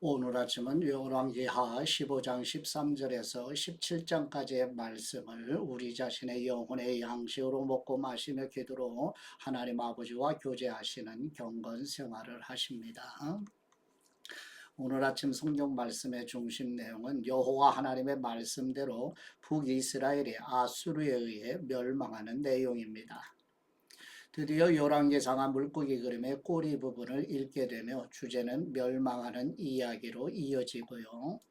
오늘 아침은 열왕기하 15장 13절에서 17장까지의 말씀을 우리 자신의 영혼의 양식으로 먹고 마시며 기도로 하나님 아버지와 교제하시는 경건 생활을 하십니다. 오늘 아침 성경 말씀의 중심 내용은 여호와 하나님의 말씀대로 북이스라엘이 아수르에 의해 멸망하는 내용입니다. 드디어 열왕기상하 물고기 그림의 꼬리 부분을 읽게 되며 주제는 멸망하는 이야기로 이어지고요.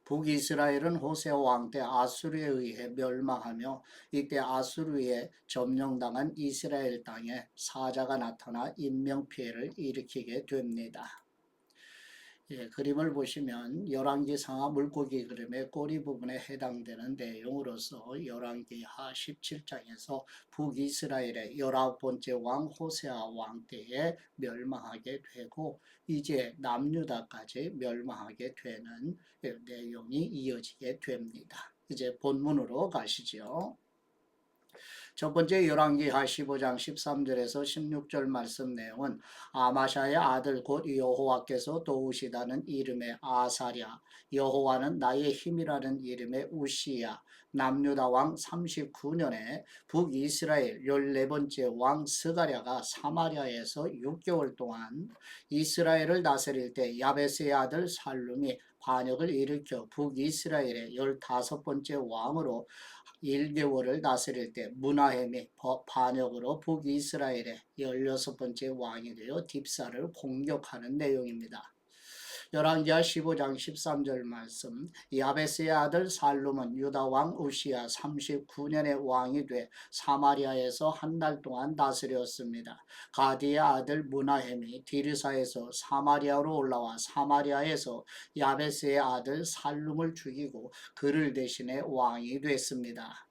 북이스라엘은 호세 왕 때 아수르에 의해 멸망하며 이때 아수르에 점령당한 이스라엘 땅에 사자가 나타나 인명피해를 일으키게 됩니다. 그림을 보시면 열왕기상하 물고기 그림의 꼬리 부분에 해당되는 내용으로서 열왕기하 17장에서 북이스라엘의 19번째 왕 호세아 왕 때에 멸망하게 되고 이제 남유다까지 멸망하게 되는 내용이 이어지게 됩니다. 이제 본문으로 가시죠. 첫 번째 열왕기하 15장 13절에서 16절 말씀 내용은 아마샤의 아들 곧 여호와께서 도우시다는 이름의 아사랴, 여호와는 나의 힘이라는 이름의 우시야, 남유다 왕 39년에 북이스라엘 14번째 왕 스가랴가 사마리아에서 6개월 동안 이스라엘을 다스릴 때 야베스의 아들 살룸이 반역을 일으켜 북이스라엘의 15번째 왕으로 1개월을 다스릴 때 므나헴이 반역으로 북이스라엘의 16번째 왕이 되어 딥사를 공격하는 내용입니다. 열왕기하 15장 13절 말씀 야베스의 아들 살룸은 유다 왕 우시야 39년의 왕이 돼 사마리아에서 한 달 동안 다스렸습니다. 가디의 아들 므나헴이 디르사에서 사마리아로 올라와 사마리아에서 야베스의 아들 살룸을 죽이고 그를 대신해 왕이 됐습니다.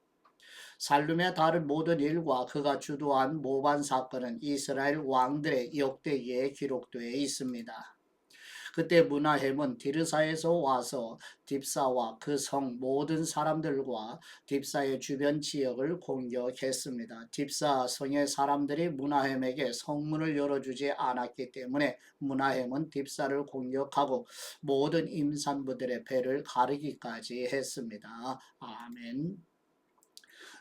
살룸의 다른 모든 일과 그가 주도한 모반 사건은 이스라엘 왕들의 역대기에 기록되어 있습니다. 그때 므나헴은 디르사에서 와서 딥사와 그 성 모든 사람들과 딥사의 주변 지역을 공격했습니다. 딥사 성의 사람들이 므나헴에게 성문을 열어주지 않았기 때문에 므나헴은 딥사를 공격하고 모든 임산부들의 배를 가르기까지 했습니다. 아멘.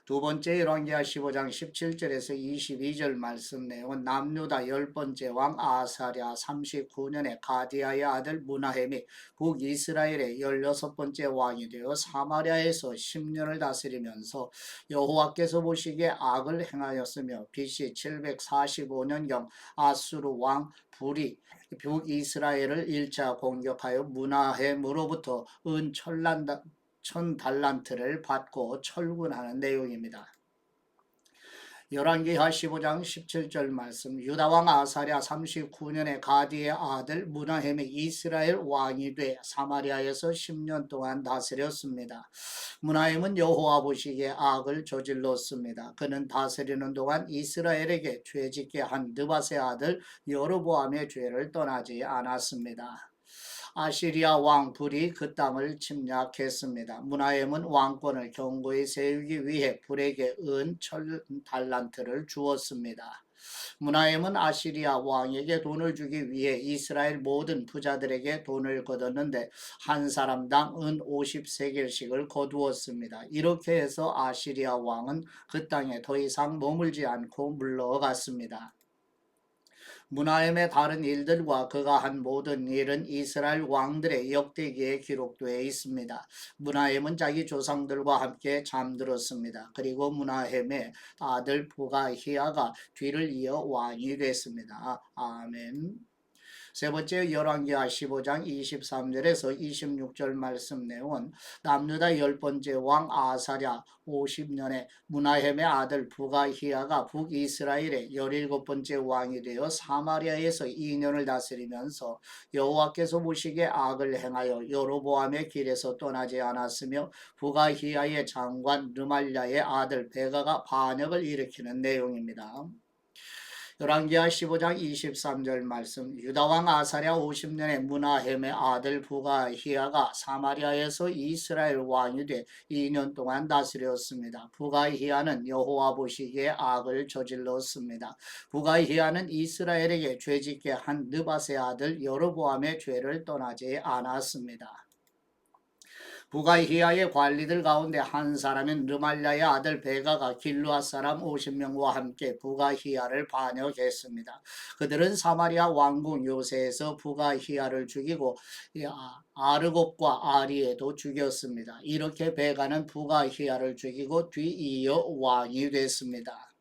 두 번째 열왕기하 15장 17절에서 22절 말씀 내용은 남유다 10번째 왕 아사랴 39년에 가디아의 아들 므나헴이 북이스라엘의 16번째 왕이 되어 사마리아에서 10년을 다스리면서 여호와께서 보시기에 악을 행하였으며 BC 745년경 아수르 왕 불이 북이스라엘을 1차 공격하여 므나헴으로부터 은 천 달란트를 받고 철군하는 내용입니다. 열왕기하 15장 17절 말씀 유다왕 아사랴 39년에 가디의 아들 므나헴이 이스라엘 왕이 돼 사마리아에서 10년 동안 다스렸습니다. 므나헴은 여호와 보시기에 악을 저질렀습니다. 그는 다스리는 동안 이스라엘에게 죄짓게 한 느밧의 아들 여로보암의 죄를 떠나지 않았습니다. 아시리아 왕 불이 그 땅을 침략했습니다. 므나헴은 왕권을 견고히 세우기 위해 불에게 은 천 달란트를 주었습니다. 므나헴은 아시리아 왕에게 돈을 주기 위해 이스라엘 모든 부자들에게 돈을 거뒀는데 한 사람당 은 50세겔씩을 거두었습니다. 이렇게 해서 아시리아 왕은 그 땅에 더 이상 머물지 않고 물러갔습니다. 므나헴의 다른 일들과 그가 한 모든 일은 이스라엘 왕들의 역대기에 기록되어 있습니다. 므나헴은 자기 조상들과 함께 잠들었습니다. 그리고 므나헴의 아들 부가히야가 뒤를 이어 왕이 됐습니다. 아멘. 세 번째 열왕기하 15장 23절에서 26절 말씀 내용은 남유다 10번째 왕 아사랴 50년에 므나헴의 아들 부가히야가 북이스라엘의 17번째 왕이 되어 사마리아에서 2년을 다스리면서 여호와께서 보시기에 악을 행하여 여로보암의 길에서 떠나지 않았으며 부가히야의 장관 르말랴의 아들 베가가 반역을 일으키는 내용입니다. 열왕기하 15장 23절 말씀. 유다왕 아사랴 50년에 므나헴의 아들 부가히야가 사마리아에서 이스라엘 왕이 돼 2년 동안 다스렸습니다. 부가히야는 여호와 보시기에 악을 저질렀습니다. 부가히야는 이스라엘에게 죄짓게 한 느밧의 아들 여로보암의 죄를 떠나지 않았습니다. 부가히야의 관리들 가운데 한 사람인 르말랴의 아들 베가가 길르앗 사람 50명과 함께 부가히야를 반역했습니다. 그들은 사마리아 왕궁 요새에서 부가히야를 죽이고 아르곱과 아리에도 죽였습니다. 이렇게 베가는 부가히야를 죽이고 뒤이어 왕이 됐습니다.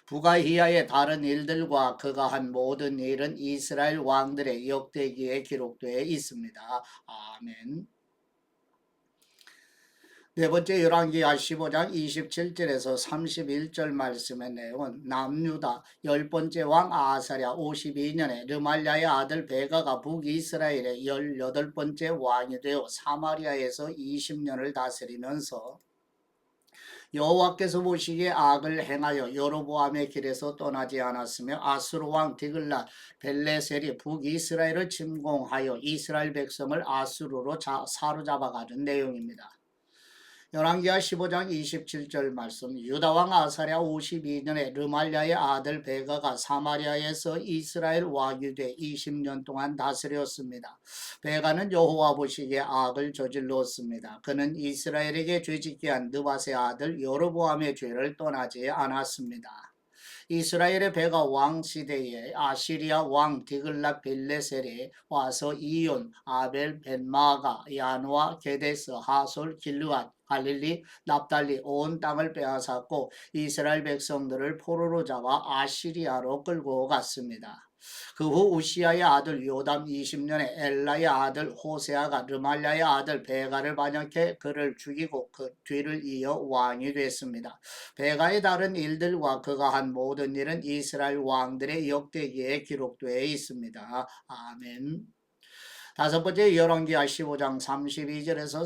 부가히야의 다른 일들과 그가 한 모든 일은 이스라엘 왕들의 역대기에 기록되어 있습니다. 아멘. 네 번째 열왕기하 15장 27절에서 31절 말씀의 내용은 남유다 열 번째 왕 아사랴 52년에 르말랴의 아들 베가가 북이스라엘의 18번째 왕이 되어 사마리아에서 20년을 다스리면서 여호와께서 보시기에 악을 행하여 여로보암의 길에서 떠나지 않았으며 아수르 왕 디글랏 벨레셀이 북이스라엘을 침공하여 이스라엘 백성을 아수르로 사로잡아가는 내용입니다. 열왕기하 15장 27절 말씀. 유다왕 아사랴 52년에 르말랴의 아들 베가가 사마리아에서 이스라엘 왕이 돼 20년 동안 다스렸습니다. 베가는 여호와 보시기에 악을 저질렀습니다. 그는 이스라엘에게 죄짓게 한 느밧의 아들 여로보암의 죄를 떠나지 않았습니다. 이스라엘의 베가 왕 시대에 아시리아 왕 디글랏 빌레셀이 와서 이온, 아벨, 벤마가, 야노아, 게데스, 하솔, 길르앗, 갈릴리, 납달리 온 땅을 빼앗았고 이스라엘 백성들을 포로로 잡아 아시리아로 끌고 갔습니다. 그 후 우시아의 아들 요담 20년에 엘라의 아들 호세아가 르말랴의 아들 베가를 반역해 그를 죽이고 그 뒤를 이어 왕이 됐습니다. 베가의 다른 일들과 그가 한 모든 일은 이스라엘 왕들의 역대기에 기록되어 있습니다. 아멘. 다섯 번째 열왕기하 15장 32절에서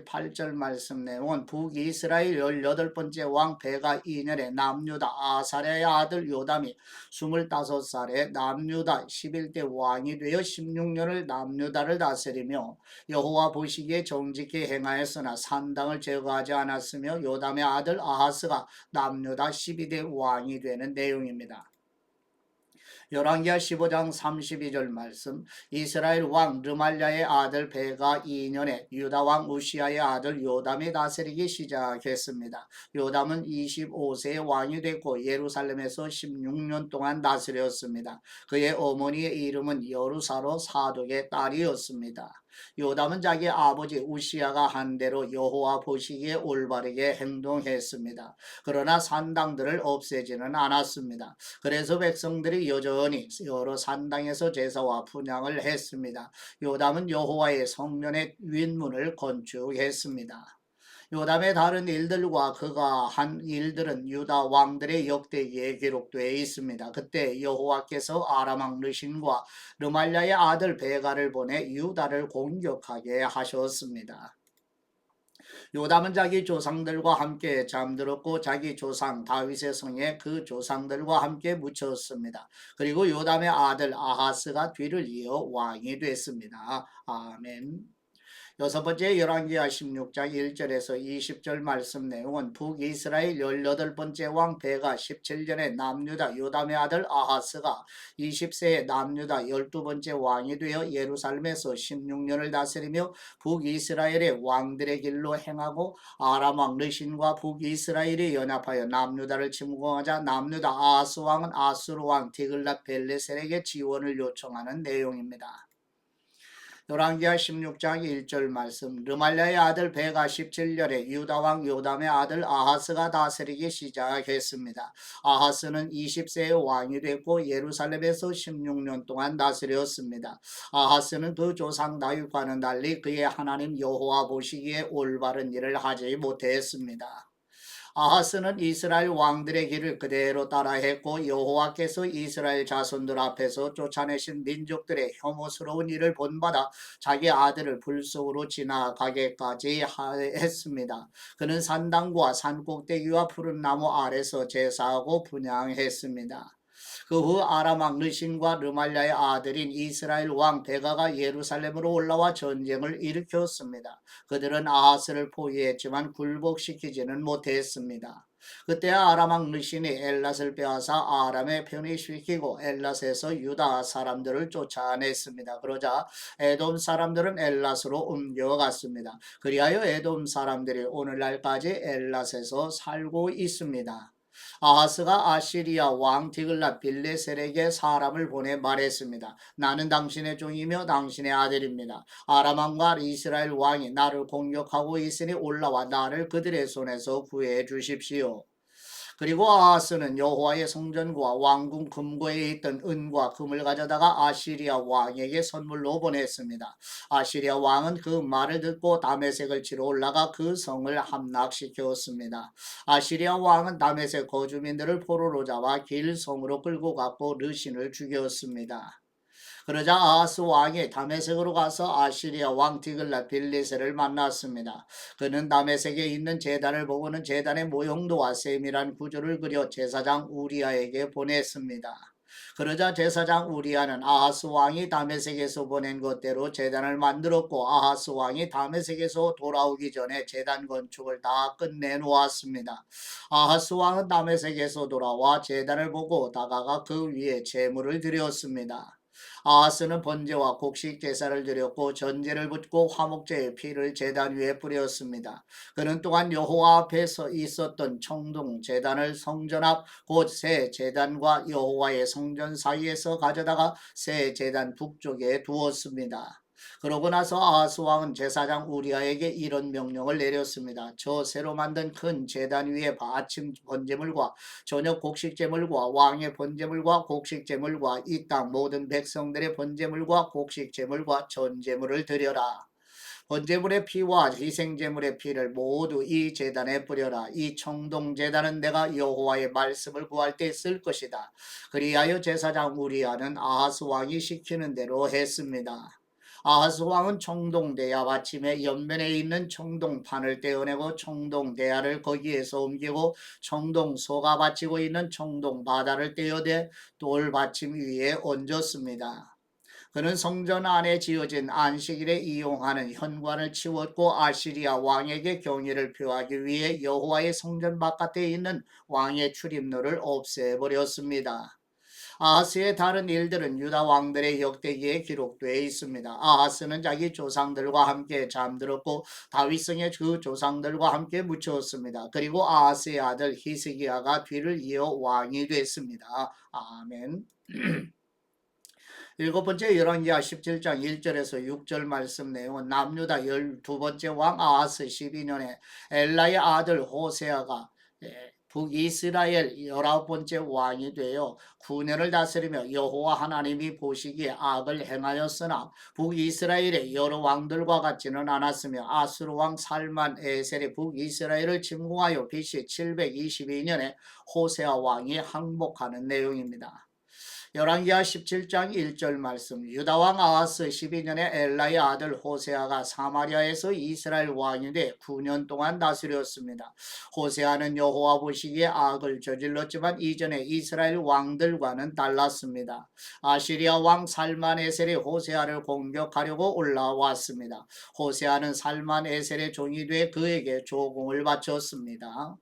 38절 말씀 내용은 북이스라엘 18번째 왕 베가 2년에 남유다 아사랴의 아들 요담이 25살에 남유다 11대 왕이 되어 16년을 남유다를 다스리며 여호와 보시기에 정직히 행하였으나 산당을 제거하지 않았으며 요담의 아들 아하스가 남유다 12대 왕이 되는 내용입니다. 열왕기하 15장 32절 말씀. 이스라엘 왕 르말랴의 아들 베가 2년에 유다 왕 우시아의 아들 요담이 다스리기 시작했습니다. 요담은 25세의 왕이 됐고 예루살렘에서 16년 동안 다스렸습니다. 그의 어머니의 이름은 여루사로 사독의 딸이었습니다. 요담은 자기 아버지 우시아가 한 대로 여호와 보시기에 올바르게 행동했습니다. 그러나 산당들을 없애지는 않았습니다. 그래서 백성들이 여전히 여러 산당에서 제사와 분향을 했습니다. 요담은 여호와의 성전의 윗문을 건축했습니다. 요담의 다른 일들과 그가 한 일들은 유다 왕들의 역대기에 기록되어 있습니다. 그때 여호와께서 아람 왕 르신과 르말랴의 아들 베가를 보내 유다를 공격하게 하셨습니다. 요담은 자기 조상들과 함께 잠들었고 자기 조상 다윗의 성에 그 조상들과 함께 묻혔습니다. 그리고 요담의 아들 아하스가 뒤를 이어 왕이 됐습니다. 아멘. 여섯 번째 열왕기하 16장 1절에서 20절 말씀 내용은 북이스라엘 18번째 왕 베가 17년에 남유다 요담의 아들 아하스가 20세에 남유다 12번째 왕이 되어 예루살렘에서 16년을 다스리며 북이스라엘의 왕들의 길로 행하고 아람 왕 르신과 북이스라엘이 연합하여 남유다를 침공하자 남유다 아하스 왕은 아수르 왕 디글랏 벨레셀에게 지원을 요청하는 내용입니다. 열왕기하 16장 1절 말씀. 르말랴의 아들 베가 17년에 유다왕 요담의 아들 아하스가 다스리기 시작했습니다. 아하스는 20세의 왕이 됐고 예루살렘에서 16년 동안 다스렸습니다. 아하스는 그 조상 다윗과는 달리 그의 하나님 여호와 보시기에 올바른 일을 하지 못했습니다. 아하스는 이스라엘 왕들의 길을 그대로 따라했고 여호와께서 이스라엘 자손들 앞에서 쫓아내신 민족들의 혐오스러운 일을 본받아 자기 아들을 불 속으로 지나가게까지 했습니다. 그는 산당과 산꼭대기와 푸른 나무 아래서 제사하고 분향했습니다. 그 후 아람 왕 르신과 르말랴의 아들인 이스라엘 왕 베가가 예루살렘으로 올라와 전쟁을 일으켰습니다. 그들은 아하스를 포위했지만 굴복시키지는 못했습니다. 그때 아람 왕 르신이 엘랏을 빼앗아 아람에 편입시키고 엘랏에서 유다 사람들을 쫓아냈습니다. 그러자 에돔 사람들은 엘랏으로 옮겨갔습니다. 그리하여 에돔 사람들이 오늘날까지 엘랏에서 살고 있습니다. 아하스가 아시리아 왕 디글랏 빌레셀에게 사람을 보내 말했습니다. 나는 당신의 종이며 당신의 아들입니다. 아람 왕과 이스라엘 왕이 나를 공격하고 있으니 올라와 나를 그들의 손에서 구해 주십시오. 그리고 아하스는 여호와의 성전과 왕궁 금고에 있던 은과 금을 가져다가 아시리아 왕에게 선물로 보냈습니다. 아시리아 왕은 그 말을 듣고 다메섹을 치러 올라가 그 성을 함락시켰습니다. 아시리아 왕은 다메섹 거주민들을 포로로 잡아 길성으로 끌고 갔고 르신을 죽였습니다. 그러자 아하스 왕이 다메섹으로 가서 아시리아 왕 디글랏 빌레셀을 만났습니다. 그는 다메섹에 있는 제단을 보고는 제단의 모형도와 세밀한 구조를 그려 제사장 우리아에게 보냈습니다. 그러자 제사장 우리아는 아하스 왕이 다메섹에서 보낸 것대로 제단을 만들었고 아하스 왕이 다메섹에서 돌아오기 전에 제단 건축을 다 끝내 놓았습니다. 아하스 왕은 다메섹에서 돌아와 제단을 보고 다가가 그 위에 제물을 드렸습니다. 아하스는 번제와 곡식 제사를 드렸고 전제를 붓고 화목제의 피를 제단 위에 뿌렸습니다. 그는 또한 여호와 앞에서 있었던 청동 제단을 성전 앞 곧 새 제단과 여호와의 성전 사이에서 가져다가 새 제단 북쪽에 두었습니다. 그러고 나서 아하스 왕은 제사장 우리아에게 이런 명령을 내렸습니다. 저 새로 만든 큰 제단 위에 아침 번제물과 저녁 곡식제물과 왕의 번제물과 곡식제물과 이 땅 모든 백성들의 번제물과 곡식제물과 전제물을 드려라. 번제물의 피와 희생제물의 피를 모두 이 제단에 뿌려라. 이 청동제단은 내가 여호와의 말씀을 구할 때 쓸 것이다. 그리하여 제사장 우리아는 아하스 왕이 시키는 대로 했습니다. 아하스 왕은 청동대야 받침의 옆면에 있는 청동판을 떼어내고 청동대야를 거기에서 옮기고 청동소가 받치고 있는 청동바다를 떼어대 돌받침 위에 얹었습니다. 그는 성전 안에 지어진 안식일에 이용하는 현관을 치웠고 아시리아 왕에게 경의를 표하기 위해 여호와의 성전 바깥에 있는 왕의 출입로를 없애버렸습니다. 아하스의 다른 일들은 유다 왕들의 역대기에 기록되어 있습니다. 아하스는 자기 조상들과 함께 잠들었고 다윗성의 그 조상들과 함께 묻혔습니다. 그리고 아하스의 아들 히스기야가 뒤를 이어 왕이 됐습니다. 아멘. 일곱 번째 열왕기하 17장 1절에서 6절 말씀 내용은 남유다 12번째 왕 아하스 12년에 엘라의 아들 호세아가 북이스라엘 19번째 왕이 되어 9년을 다스리며 여호와 하나님이 보시기에 악을 행하였으나 북이스라엘의 여러 왕들과 같지는 않았으며 아수르 왕 살만 에셀이 북이스라엘을 침공하여 BC 722년에 호세아 왕이 항복하는 내용입니다. 열왕기하 17장 1절 말씀 유다왕 아하스 12년에 엘라의 아들 호세아가 사마리아에서 이스라엘 왕이 돼 9년 동안 다스렸습니다. 호세아는 여호와 보시기에 악을 저질렀지만 이전에 이스라엘 왕들과는 달랐습니다. 아시리아 왕 살만에셀이 호세아를 공격하려고 올라왔습니다. 호세아는 살만에셀의 종이 돼 그에게 조공을 바쳤습니다.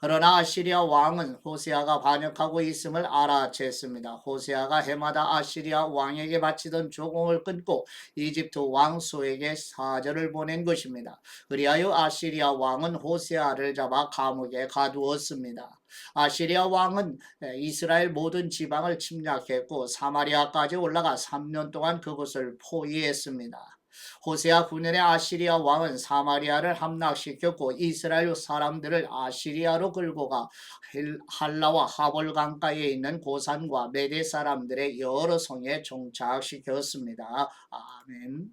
그러나 아시리아 왕은 호세아가 반역하고 있음을 알아챘습니다. 호세아가 해마다 아시리아 왕에게 바치던 조공을 끊고 이집트 왕소에게 사절을 보낸 것입니다. 그리하여 아시리아 왕은 호세아를 잡아 감옥에 가두었습니다. 아시리아 왕은 이스라엘 모든 지방을 침략했고 사마리아까지 올라가 3년 동안 그곳을 포위했습니다. 호세아 9년에 아시리아 왕은 사마리아를 함락시켰고 이스라엘 사람들을 아시리아로 끌고 가 할라와 하볼 강가에 있는 고산과 메대 사람들의 여러 성에 정착시켰습니다. 아멘.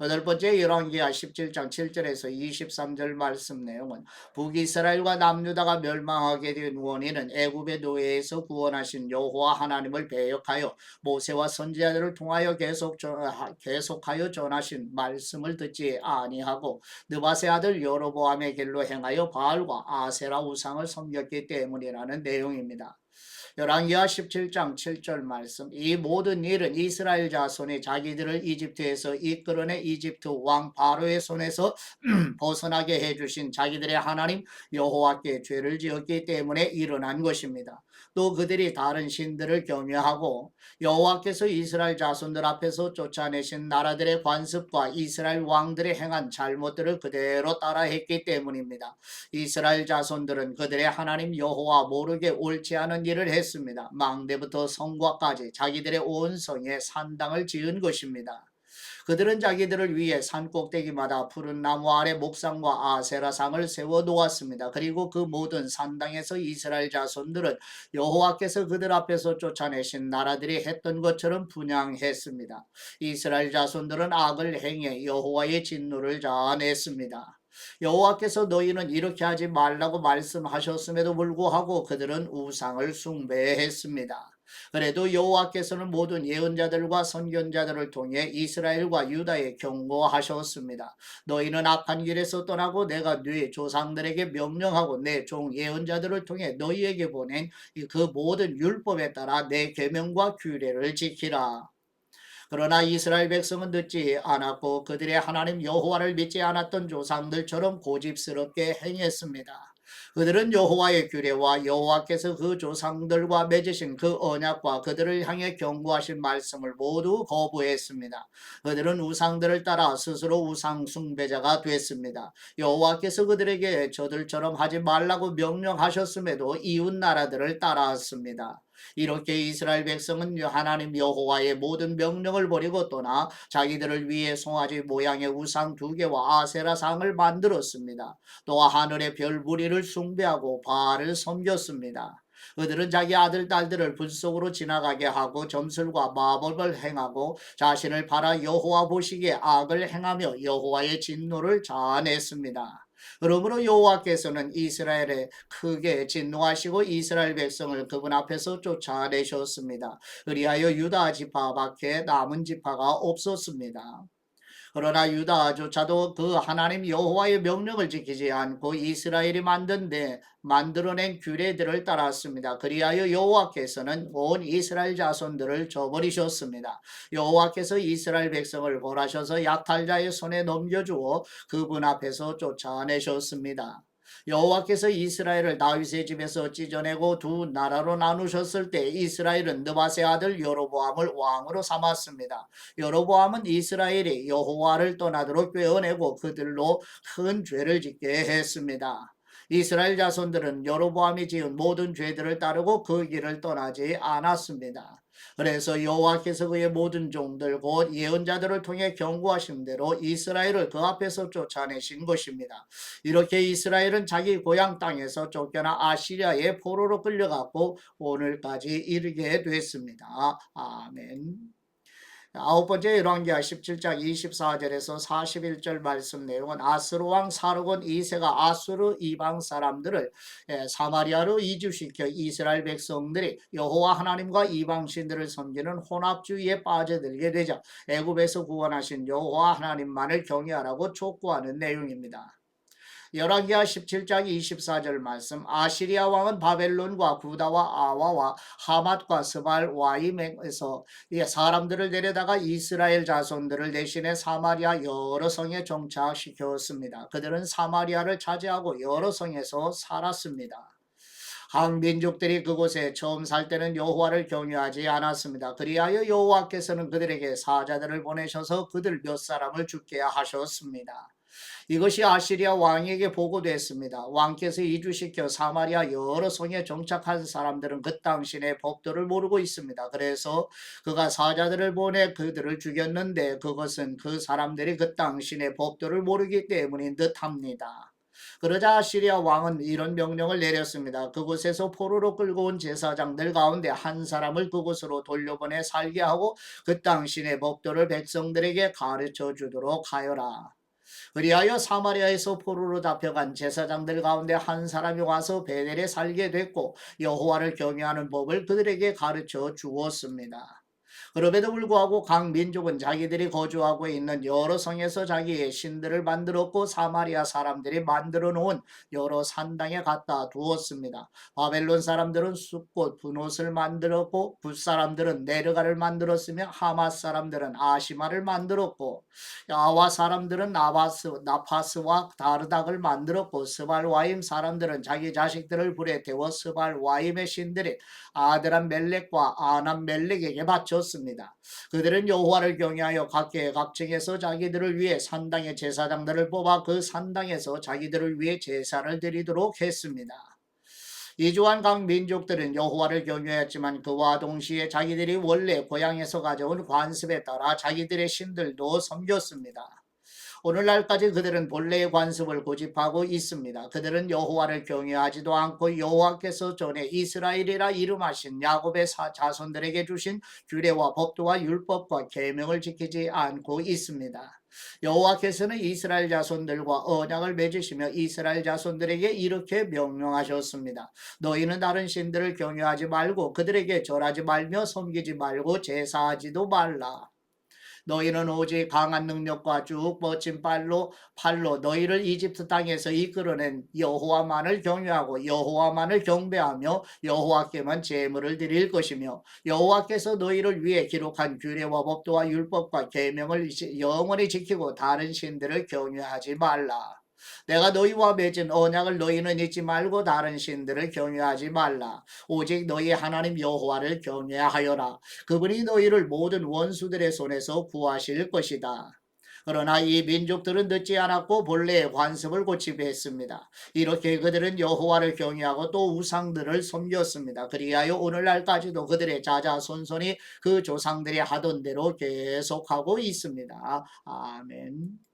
여덟 번째 열왕기하 17장 7절에서 23절 말씀 내용은 북이스라엘과 남유다가 멸망하게 된 원인은 애굽의 노예에서 구원하신 여호와 하나님을 배역하여 모세와 선지자들을 통하여 계속하여 전하신 말씀을 듣지 아니하고 느바세 아들 여로보암의 길로 행하여 바알과 아세라 우상을 섬겼기 때문이라는 내용입니다. 열왕기하 17장 7절 말씀. 이 모든 일은 이스라엘 자손이 자기들을 이집트에서 이끌어내 이집트 왕 바로의 손에서 벗어나게 해주신 자기들의 하나님 여호와께 죄를 지었기 때문에 일어난 것입니다. 또 그들이 다른 신들을 경외하고 여호와께서 이스라엘 자손들 앞에서 쫓아내신 나라들의 관습과 이스라엘 왕들의 행한 잘못들을 그대로 따라했기 때문입니다. 이스라엘 자손들은 그들의 하나님 여호와 모르게 옳지 않은 일을 했습니다. 망대부터 성곽까지 자기들의 온 성에 산당을 지은 것입니다. 그들은 자기들을 위해 산 꼭대기마다 푸른 나무 아래 목상과 아세라상을 세워 놓았습니다. 그리고 그 모든 산당에서 이스라엘 자손들은 여호와께서 그들 앞에서 쫓아내신 나라들이 했던 것처럼 분향했습니다. 이스라엘 자손들은 악을 행해 여호와의 진노를 자아냈습니다. 여호와께서 너희는 이렇게 하지 말라고 말씀하셨음에도 불구하고 그들은 우상을 숭배했습니다. 그래도 여호와께서는 모든 예언자들과 선견자들을 통해 이스라엘과 유다에 경고하셨습니다. 너희는 악한 길에서 떠나고 내가 네 조상들에게 명령하고 내 종 예언자들을 통해 너희에게 보낸 그 모든 율법에 따라 내 계명과 규례를 지키라. 그러나 이스라엘 백성은 듣지 않았고 그들의 하나님 여호와를 믿지 않았던 조상들처럼 고집스럽게 행했습니다. 그들은 여호와의 규례와 여호와께서 그 조상들과 맺으신 그 언약과 그들을 향해 경고하신 말씀을 모두 거부했습니다. 그들은 우상들을 따라 스스로 우상 숭배자가 됐습니다. 여호와께서 그들에게 저들처럼 하지 말라고 명령하셨음에도 이웃 나라들을 따라왔습니다. 이렇게 이스라엘 백성은 하나님 여호와의 모든 명령을 버리고 떠나 자기들을 위해 송아지 모양의 우상 2개와 아세라상을 만들었습니다. 또 하늘의 별 무리를 숭배하고 바알을 섬겼습니다. 그들은 자기 아들 딸들을 불 속으로 지나가게 하고 점술과 마법을 행하고 자신을 팔아 여호와 보시기에 악을 행하며 여호와의 진노를 자아냈습니다. 그러므로 여호와께서는 이스라엘에 크게 진노하시고 이스라엘 백성을 그분 앞에서 쫓아내셨습니다. 그리하여 유다 지파밖에 남은 지파가 없었습니다. 그러나 유다조차도 그 하나님 여호와의 명령을 지키지 않고 이스라엘이 만들어낸 규례들을 따랐습니다. 그리하여 여호와께서는 온 이스라엘 자손들을 저버리셨습니다. 여호와께서 이스라엘 백성을 벌하셔서 약탈자의 손에 넘겨주어 그분 앞에서 쫓아내셨습니다. 여호와께서 이스라엘을 다윗의 집에서 찢어내고 두 나라로 나누셨을 때 이스라엘은 느밧의 아들 여로보암을 왕으로 삼았습니다. 여로보암은 이스라엘이 여호와를 떠나도록 꾀어내고 그들로 큰 죄를 짓게 했습니다. 이스라엘 자손들은 여로보암이 지은 모든 죄들을 따르고 그 길을 떠나지 않았습니다. 그래서 여호와께서 그의 모든 종들 곧 예언자들을 통해 경고하신 대로 이스라엘을 그 앞에서 쫓아내신 것입니다. 이렇게 이스라엘은 자기 고향 땅에서 쫓겨나 아시리아의 포로로 끌려갔고 오늘까지 이르게 됐습니다. 아멘. 아홉 번째 열왕기하 17장 24절에서 41절 말씀 내용은 아스루 왕 사르곤 2세가 아수르 이방 사람들을 사마리아로 이주시켜 이스라엘 백성들이 여호와 하나님과 이방 신들을 섬기는 혼합주의에 빠져들게 되자 애굽에서 구원하신 여호와 하나님만을 경외하라고 촉구하는 내용입니다. 열왕기하 17장 24절 말씀. 아시리아 왕은 바벨론과 구다와 아와와 하맛과 스발 와임에서 사람들을 데려다가 이스라엘 자손들을 대신해 사마리아 여러 성에 정착시켰습니다. 그들은 사마리아를 차지하고 여러 성에서 살았습니다. 항민족들이 그곳에 처음 살 때는 여호와를 경외하지 않았습니다. 그리하여 여호와께서는 그들에게 사자들을 보내셔서 그들 몇 사람을 죽게 하셨습니다. 이것이 아시리아 왕에게 보고됐습니다. 왕께서 이주시켜 사마리아 여러 성에 정착한 사람들은 그 당신의 법도를 모르고 있습니다. 그래서 그가 사자들을 보내 그들을 죽였는데 그것은 그 사람들이 그 당신의 법도를 모르기 때문인 듯합니다. 그러자 아시리아 왕은 이런 명령을 내렸습니다. 그곳에서 포로로 끌고 온 제사장들 가운데 한 사람을 그곳으로 돌려보내 살게 하고 그 당신의 법도를 백성들에게 가르쳐 주도록 하여라. 그리하여 사마리아에서 포로로 잡혀간 제사장들 가운데 한 사람이 와서 베델에 살게 됐고 여호와를 경외하는 법을 그들에게 가르쳐 주었습니다. 그럼에도 불구하고 각 민족은 자기들이 거주하고 있는 여러 성에서 자기의 신들을 만들었고 사마리아 사람들이 만들어 놓은 여러 산당에 갖다 두었습니다. 바벨론 사람들은 숲꽃 분옷을 만들었고 붓 사람들은 네르가를 만들었으며 하맛 사람들은 아시마를 만들었고 야와 사람들은 나파스와 다르닥을 만들었고 스발와임 사람들은 자기 자식들을 불에 태워 스발와임의 신들인 아드람 멜렉과 아남 멜렉에게 바쳤습니다. 그들은 여호와를 경외하여 각계의 각층에서 자기들을 위해 산당의 제사장들을 뽑아 그 산당에서 자기들을 위해 제사를 드리도록 했습니다. 이주한 각 민족들은 여호와를 경외했지만 그와 동시에 자기들이 원래 고향에서 가져온 관습에 따라 자기들의 신들도 섬겼습니다. 오늘날까지 그들은 본래의 관습을 고집하고 있습니다. 그들은 여호와를 경외하지도 않고 여호와께서 전에 이스라엘이라 이름하신 야곱의 자손들에게 주신 규례와 법도와 율법과 계명을 지키지 않고 있습니다. 여호와께서는 이스라엘 자손들과 언약을 맺으시며 이스라엘 자손들에게 이렇게 명령하셨습니다. 너희는 다른 신들을 경외하지 말고 그들에게 절하지 말며 섬기지 말고 제사하지도 말라. 너희는 오직 강한 능력과 쭉 뻗친 팔로 너희를 이집트 땅에서 이끌어낸 여호와만을 경외하고 여호와만을 경배하며 여호와께만 제물을 드릴 것이며 여호와께서 너희를 위해 기록한 규례와 법도와 율법과 계명을 영원히 지키고 다른 신들을 경외하지 말라. 내가 너희와 맺은 언약을 너희는 잊지 말고 다른 신들을 경외하지 말라. 오직 너희 하나님 여호와를 경외하여라. 그분이 너희를 모든 원수들의 손에서 구하실 것이다. 그러나 이 민족들은 듣지 않았고 본래의 관습을 고집했습니다. 이렇게 그들은 여호와를 경외하고 또 우상들을 섬겼습니다. 그리하여 오늘날까지도 그들의 자자손손이 그 조상들이 하던 대로 계속하고 있습니다. 아멘.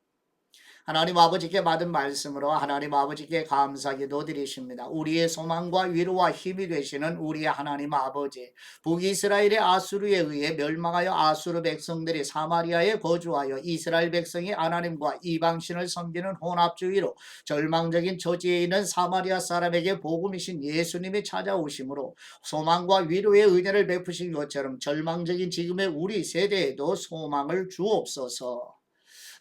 하나님 아버지께 받은 말씀으로 하나님 아버지께 감사기도 드리십니다. 우리의 소망과 위로와 힘이 되시는 우리의 하나님 아버지, 북이스라엘의 아수르에 의해 멸망하여 아수르 백성들이 사마리아에 거주하여 이스라엘 백성이 하나님과 이방신을 섬기는 혼합주의로 절망적인 처지에 있는 사마리아 사람에게 복음이신 예수님이 찾아오심으로 소망과 위로의 은혜를 베푸신 것처럼 절망적인 지금의 우리 세대에도 소망을 주옵소서.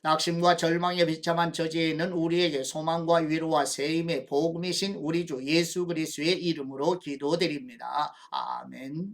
낙심과 절망에 비참한 처지에 있는 우리에게 소망과 위로와 세임의 복음이신 우리 주 예수 그리스도의 이름으로 기도드립니다. 아멘.